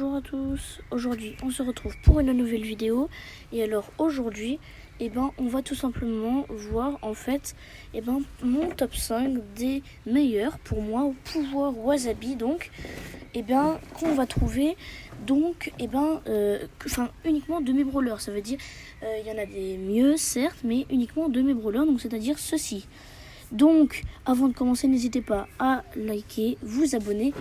Bonjour à tous, aujourd'hui on se retrouve pour une nouvelle vidéo. Et alors aujourd'hui, on va tout simplement voir en fait mon top 5 des meilleurs pour moi au pouvoir Wasabi, donc qu'on va trouver donc uniquement de mes brawlers. Ça veut dire il y en a des mieux certes, mais uniquement de mes brawlers, donc c'est-à-dire ceux-ci. Donc avant de commencer, n'hésitez pas à liker, vous abonner,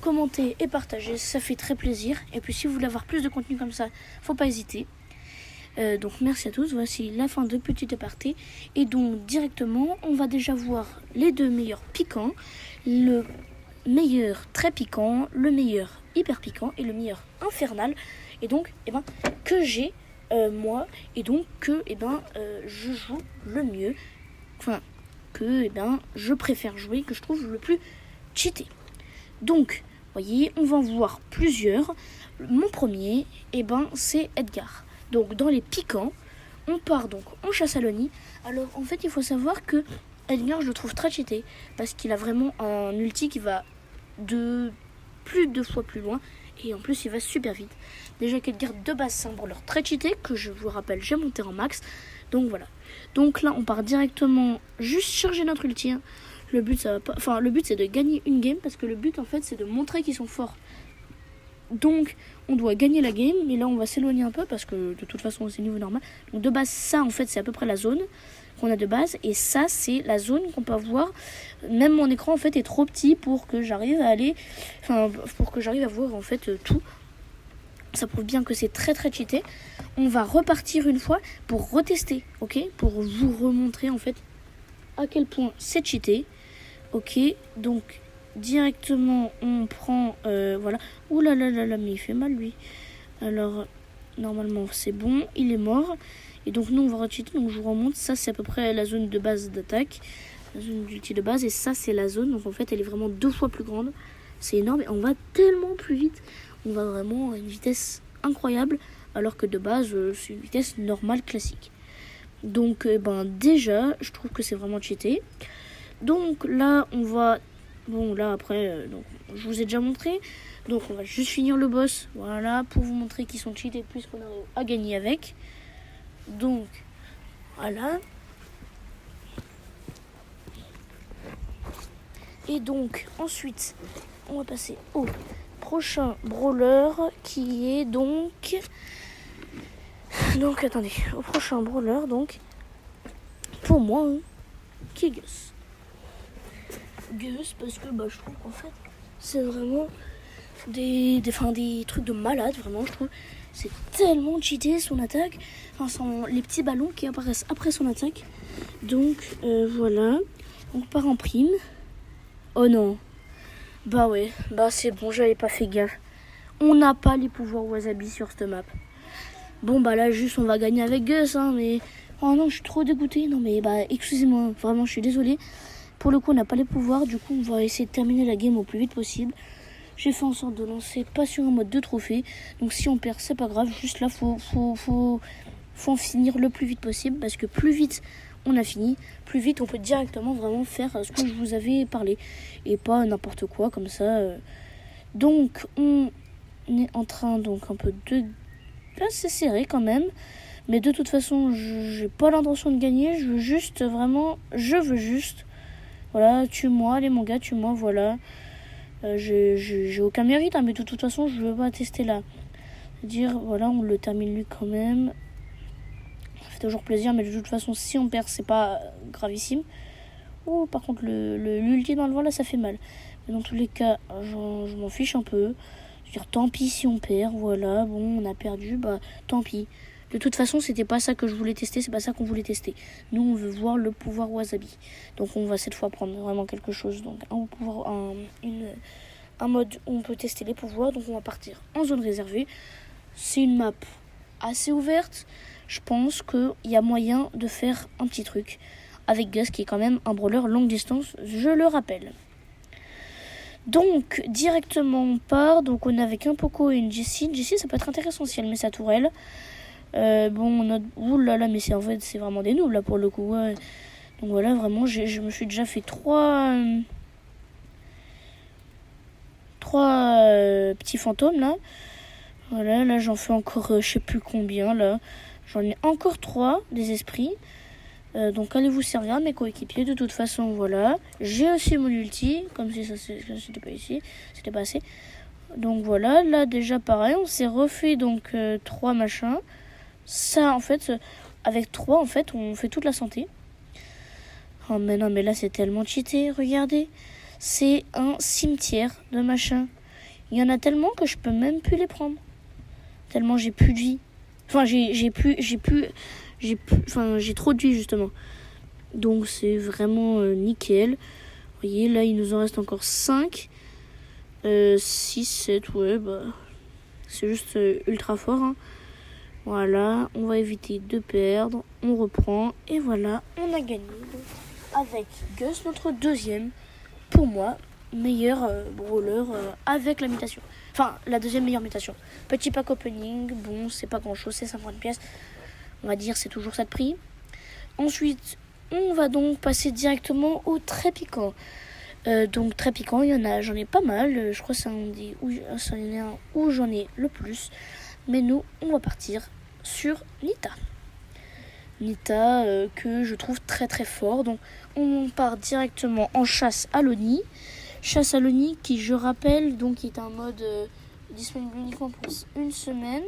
commenter et partager, ça fait très plaisir. Et puis si vous voulez avoir plus de contenu comme ça, faut pas hésiter. Donc merci à tous, voici la fin de petite aparté. Et donc directement, on va déjà voir les deux meilleurs piquants. Le meilleur très piquant, le meilleur hyper piquant et le meilleur infernal. Et donc que j'ai moi, et donc que je joue le mieux. Enfin que je préfère jouer, que je trouve le plus cheaté. Donc voyez, on va en voir plusieurs. Mon premier, c'est Edgar. Donc dans les piquants, on part donc en chasse à l'Oni. Alors en fait, il faut savoir que Edgar, je le trouve très cheaté parce qu'il a vraiment un ulti qui va plus de 2 fois plus loin, et en plus il va super vite. Déjà qu'Edgar de base c'est un brawler très cheaté, que je vous rappelle j'ai monté en max. Donc voilà. Donc là on part directement juste charger notre ulti. Le but c'est de gagner une game, parce que le but en fait c'est de montrer qu'ils sont forts. Donc on doit gagner la game, mais là on va s'éloigner un peu parce que de toute façon c'est niveau normal. Donc de base ça en fait c'est à peu près la zone qu'on a de base, et ça c'est la zone qu'on peut avoir. Même mon écran en fait est trop petit pour que j'arrive à voir en fait tout. Ça prouve bien que c'est très très cheaté. On va repartir une fois pour retester, ok, pour vous remontrer en fait à quel point c'est cheaté. Ok, donc directement on prend voilà. Ouh là là là là, mais il fait mal lui. Alors normalement c'est bon, il est mort. Et donc nous on va recheater, donc je vous remonte. Ça c'est à peu près la zone de base d'attaque, la zone d'ulti de base, et ça c'est la zone. Donc en fait elle est vraiment 2 fois plus grande. C'est énorme et on va tellement plus vite. On va vraiment à une vitesse incroyable, alors que de base c'est une vitesse normale classique. Donc déjà je trouve que c'est vraiment cheaté. Donc là on va, bon là après donc je vous ai déjà montré. Donc on va juste finir le boss, voilà, pour vous montrer qu'ils sont cheatés puisqu'on arrive à gagner avec. Donc voilà. Et donc ensuite on va passer au prochain brawler qui est donc attendez, au prochain brawler donc pour moi qui est Gus. Gus parce que je trouve qu'en fait c'est vraiment des trucs de malade, vraiment je trouve. C'est tellement cheaté son attaque, les petits ballons qui apparaissent après son attaque. Donc voilà, on part en prime. Oh non, ouais, c'est bon, j'avais pas fait gaffe. On n'a pas les pouvoirs Wasabi sur cette map. Bon là juste on va gagner avec Gus, mais oh non, je suis trop dégoûtée. Non mais excusez-moi, vraiment je suis désolée. Pour le coup on n'a pas les pouvoirs, du coup on va essayer de terminer la game au plus vite possible. J'ai fait en sorte de lancer pas sur un mode de trophée, donc si on perd c'est pas grave, juste là faut en finir le plus vite possible, parce que plus vite on a fini, plus vite on peut directement vraiment faire ce que je vous avais parlé, et pas n'importe quoi comme ça. Donc on est en train donc un peu de... Là c'est serré quand même, mais de toute façon j'ai pas l'intention de gagner, je veux juste voilà, tue-moi les mangas, tue-moi, voilà. J'ai aucun mérite, mais de toute façon je veux pas tester là. C'est-à-dire voilà, on le termine lui quand même. Ça fait toujours plaisir, mais de toute façon si on perd c'est pas gravissime. Oh, par contre l'ulti dans le vent là ça fait mal. Mais dans tous les cas je m'en fiche un peu. C'est-à-dire tant pis si on perd, voilà, bon on a perdu, tant pis. De toute façon c'était pas ça que je voulais tester, c'est pas ça qu'on voulait tester. Nous on veut voir le pouvoir Wasabi. Donc on va cette fois prendre vraiment quelque chose, donc un mode où on peut tester les pouvoirs. Donc on va partir en zone réservée. C'est une map assez ouverte. Je pense qu'il y a moyen de faire un petit truc avec Gus, qui est quand même un brawler longue distance, je le rappelle. Donc directement on part, donc on est avec un Poco et une Jessie. Jessie ça peut être intéressant si elle met sa tourelle. Ouh là là, mais c'est vraiment des noobs là pour le coup. Ouais. Donc voilà, vraiment je me suis déjà fait 3 petits fantômes là. Voilà, là j'en fais encore je sais plus combien là. J'en ai encore 3 des esprits. Donc allez vous servir mes coéquipiers de toute façon, voilà. J'ai aussi mon ulti, comme si ça c'était pas ici, c'était pas assez. Donc voilà, là déjà pareil, on s'est refait donc 3 machins. Ça en fait, avec 3 en fait, on fait toute la santé. Oh mais non, mais là c'est tellement cheaté, regardez. C'est un cimetière de machins. Il y en a tellement que je peux même plus les prendre. Tellement j'ai plus de vie. Enfin j'ai trop de vie justement. Donc c'est vraiment nickel. Vous voyez là il nous en reste encore 5. 6, 7, ouais bah. C'est juste ultra fort. Hein. Voilà, on va éviter de perdre. On reprend et voilà, on a gagné. Avec Gus, notre deuxième, pour moi, meilleur brawler avec la mutation. Enfin, la deuxième meilleure mutation. Petit pack opening, bon, c'est pas grand chose, c'est 50 pièces. On va dire, c'est toujours ça de prix. Ensuite, on va donc passer directement au très piquant. Donc, très piquant, j'en ai pas mal. Je crois que c'est un où j'en ai le plus. Mais nous, on va partir sur Nita. Nita que je trouve très très fort. Donc on part directement en chasse à l'Oni. Chasse à l'Oni qui, je rappelle, donc est un mode disponible uniquement pour une semaine.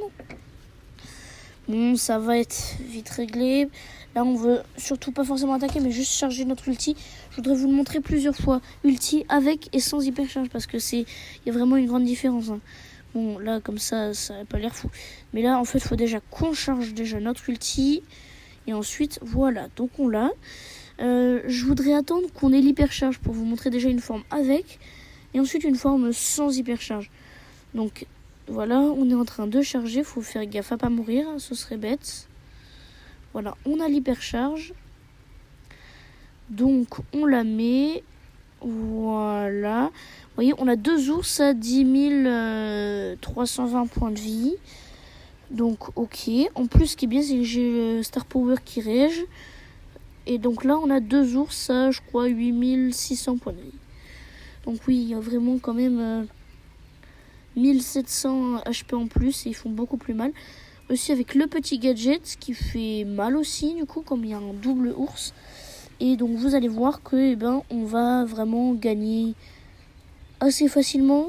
Bon, ça va être vite réglé. Là on veut surtout pas forcément attaquer mais juste charger notre ulti. Je voudrais vous le montrer plusieurs fois. Ulti avec et sans hypercharge parce que il y a vraiment une grande différence. Hein. Bon là comme ça n'a pas l'air fou. Mais là en fait il faut déjà qu'on charge déjà notre ulti. Et ensuite, voilà, donc on l'a. Je voudrais attendre qu'on ait l'hypercharge pour vous montrer déjà une forme avec. Et ensuite une forme sans hypercharge. Donc voilà, on est en train de charger. Il faut faire gaffe à pas mourir, ce serait bête. Voilà, on a l'hypercharge. Donc on la met. Voilà. Vous voyez, on a 2 ours à 10 320 points de vie. Donc ok, en plus ce qui est bien c'est que j'ai le Star Power qui rège. Et donc là on a 2 ours à je crois 8600 points de vie. Donc oui il y a vraiment quand même 1700 HP en plus et ils font beaucoup plus mal. Aussi avec le petit gadget qui fait mal aussi du coup comme il y a un double ours. Et donc vous allez voir que on va vraiment gagner assez facilement.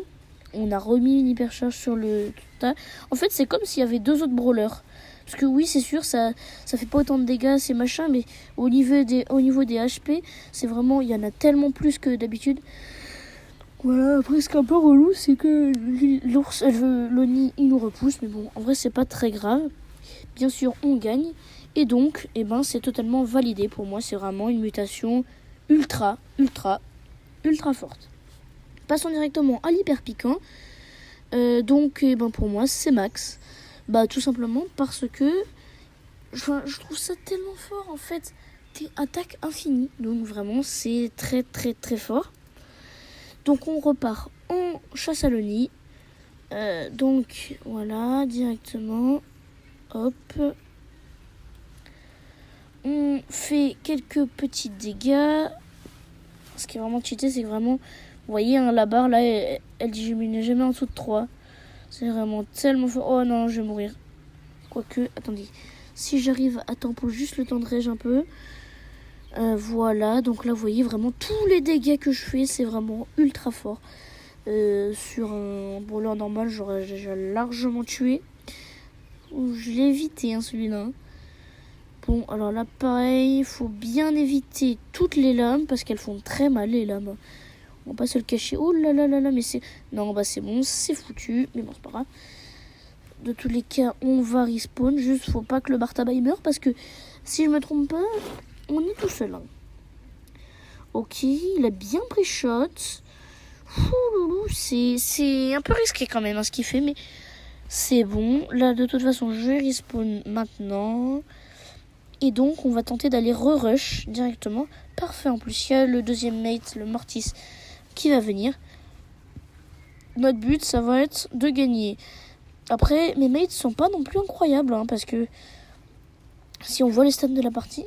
On a remis une hypercharge sur le tas. En fait, c'est comme s'il y avait 2 autres brawlers. Parce que oui, c'est sûr, ça fait pas autant de dégâts, ces machins, mais au niveau des HP, c'est vraiment, il y en a tellement plus que d'habitude. Voilà, après, ce qui est un peu relou, c'est que l'ours, l'Oni, il nous repousse. Mais bon, en vrai, c'est pas très grave. Bien sûr, on gagne. Et donc, c'est totalement validé. Pour moi, c'est vraiment une mutation ultra forte. Passons directement à l'hyper piquant. Donc pour moi c'est max. Tout simplement parce que je trouve ça tellement fort en fait. T'es attaque infinie. Donc vraiment c'est très très très fort. Donc on repart en chasse à l'Oni. Donc voilà directement. Hop. On fait quelques petits dégâts. Ce qui est vraiment cheaté c'est que vraiment... Vous voyez, hein, la barre, là, elle diminue jamais en dessous de 3. C'est vraiment tellement fort. Oh non, je vais mourir. Quoique, attendez. Si j'arrive à temps pour juste le temps de rage un peu. Voilà, donc là, vous voyez vraiment tous les dégâts que je fais. C'est vraiment ultra fort. Sur un brawler normal, j'aurais déjà largement tué. Je l'ai évité, hein, celui-là. Bon, alors là, pareil, il faut bien éviter toutes les lames. Parce qu'elles font très mal, les lames. On va pas se le cacher. Oh là là là là, mais c'est... Non, c'est bon, c'est foutu. Mais bon, c'est pas grave. De tous les cas, on va respawn. Juste, faut pas que le bar tabac meure. Parce que, si je me trompe pas, on est tout seul. Hein. Ok, il a bien pris shot. C'est un peu risqué quand même, hein, ce qu'il fait. Mais c'est bon. Là, de toute façon, je vais respawn maintenant. Et donc, on va tenter d'aller re-rush directement. Parfait, en plus, il y a le deuxième mate, le Mortis, qui va venir. Notre but, ça va être de gagner. Après, mes mates sont pas non plus incroyables, hein, parce que si on voit les stats de la partie,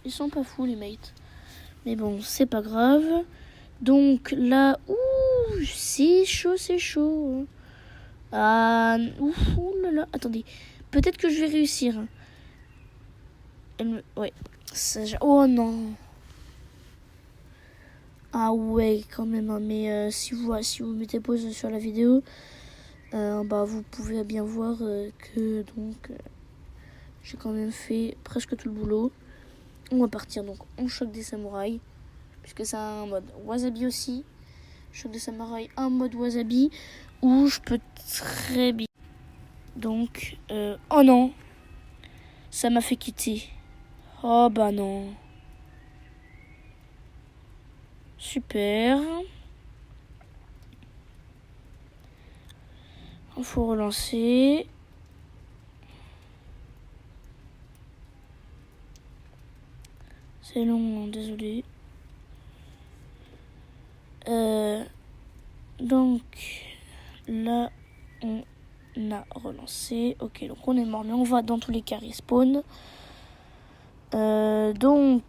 ils sont pas fous, les mates. Mais bon, c'est pas grave. Donc là, c'est chaud. Ah, ouh là là, attendez. Peut-être que je vais réussir. Ouais. Oh non. Ah ouais, quand même. Hein. Mais si vous mettez pause sur la vidéo, vous pouvez bien voir que donc j'ai quand même fait presque tout le boulot. On va partir donc en choc des samouraïs, puisque c'est un mode wasabi aussi. Choc des samouraïs, un mode wasabi où je peux très bien. Donc, oh non, ça m'a fait quitter. Oh bah non. Super. Il faut relancer. C'est long, désolé. Donc, là, on a relancé. Ok, donc on est mort, mais on va dans tous les cas respawn. Donc,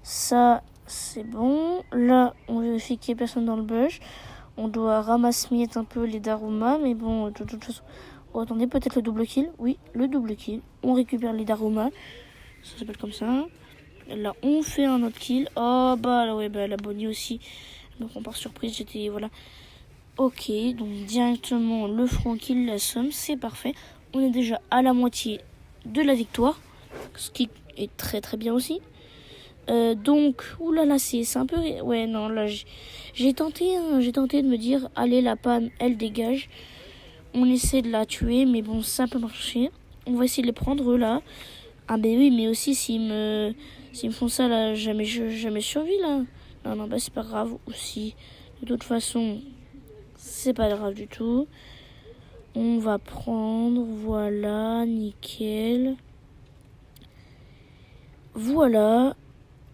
ça, c'est bon. Là, on vérifie qu'il n'y ait personne dans le bush. On doit ramasser un peu les Daruma, mais bon, de toute façon... Oh, attendez, peut-être le double kill. Oui, le double kill. On récupère les Daruma. Ça s'appelle comme ça. Là, on fait un autre kill. Oh, bah, là, ouais, bah, la Bonnie aussi. Donc, on part surprise. J'étais, voilà. Ok, donc directement le front kill, la somme, c'est parfait. On est déjà à la moitié de la victoire. Ce qui est très, très bien aussi. Donc, oulala, c'est un peu... Ouais, non, là, j'ai tenté de me dire, allez, la Pam, elle dégage. On essaie de la tuer, mais bon, ça peut marcher. On va essayer de les prendre, là. Ah, ben oui, mais aussi, s'ils me font ça, là, jamais survie, là. Non, bah, c'est pas grave, aussi. De toute façon, c'est pas grave du tout. On va prendre, voilà, nickel. Voilà.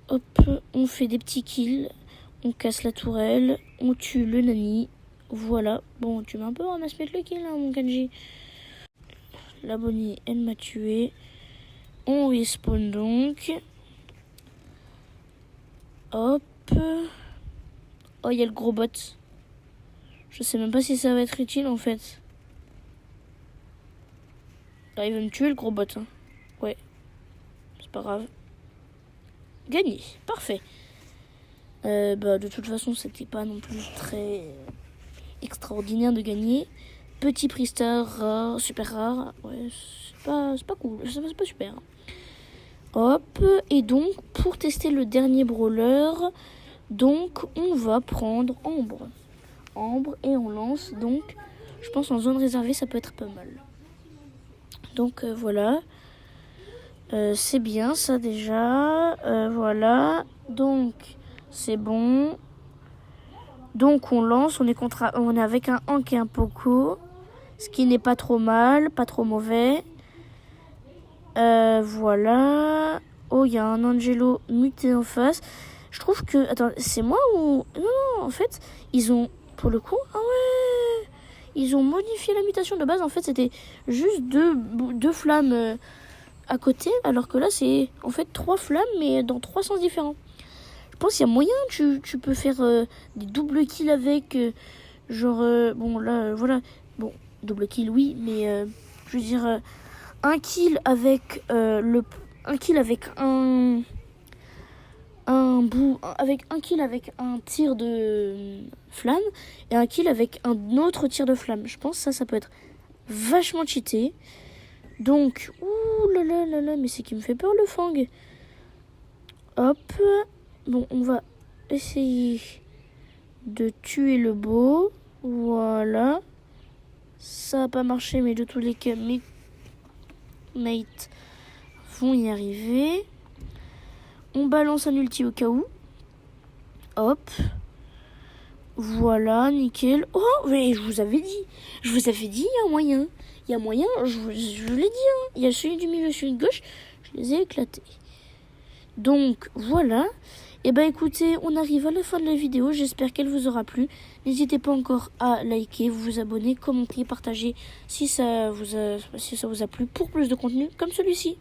Hop, on fait des petits kills, on casse la tourelle, on tue le nani. Voilà, bon, tu m'as un peu ramassé le kill, hein, mon Kanji. La Bonnie, elle m'a tué. On respawn donc. Hop. Oh, il y a le gros bot. Je sais même pas si ça va être utile, en fait. Là, il va me tuer, le gros bot. Hein. Ouais, c'est pas grave. Gagné, parfait. De toute façon, c'était pas non plus très extraordinaire de gagner. Petit prix star rare, super rare. Ouais, c'est pas cool, c'est pas super. Hop, et donc, pour tester le dernier brawler, donc, on va prendre Ambre. Ambre, et on lance, donc, je pense en zone réservée, ça peut être pas mal. Donc, voilà. C'est bien ça déjà. Voilà. Donc c'est bon. Donc on lance. On est avec un Hank et un Poco. Ce qui n'est pas trop mal. Pas trop mauvais. Voilà. Oh, il y a un Angelo muté en face. Je trouve que... Attends, c'est moi ou... Non, en fait, ils ont... Pour le coup... Ah ouais. Ils ont modifié la mutation de base. En fait, c'était juste deux flammes... à côté, alors que là c'est en fait 3 flammes mais dans 3 sens différents. Je pense qu'il y a moyen, tu peux faire des doubles kills avec bon là voilà, bon double kill oui, mais je veux dire un kill avec un kill avec un kill avec un tir de flamme et un kill avec un autre tir de flamme. Je pense que ça peut être vachement cheaté. Donc, ouh là là là là, mais c'est qui me fait peur le Fang. Hop, bon, on va essayer de tuer le beau. Voilà. Ça n'a pas marché, mais de tous les cas, mes mates vont y arriver. On balance un ulti au cas où. Hop. Voilà, nickel. Oh, mais je vous avais dit, il y a moyen. Il y a moyen, je l'ai dit, hein. Il y a celui du milieu, celui de gauche, je les ai éclatés. Donc, voilà. Et écoutez, on arrive à la fin de la vidéo. J'espère qu'elle vous aura plu. N'hésitez pas encore à liker, vous abonner, commenter, partager si ça vous a plu pour plus de contenu comme celui-ci.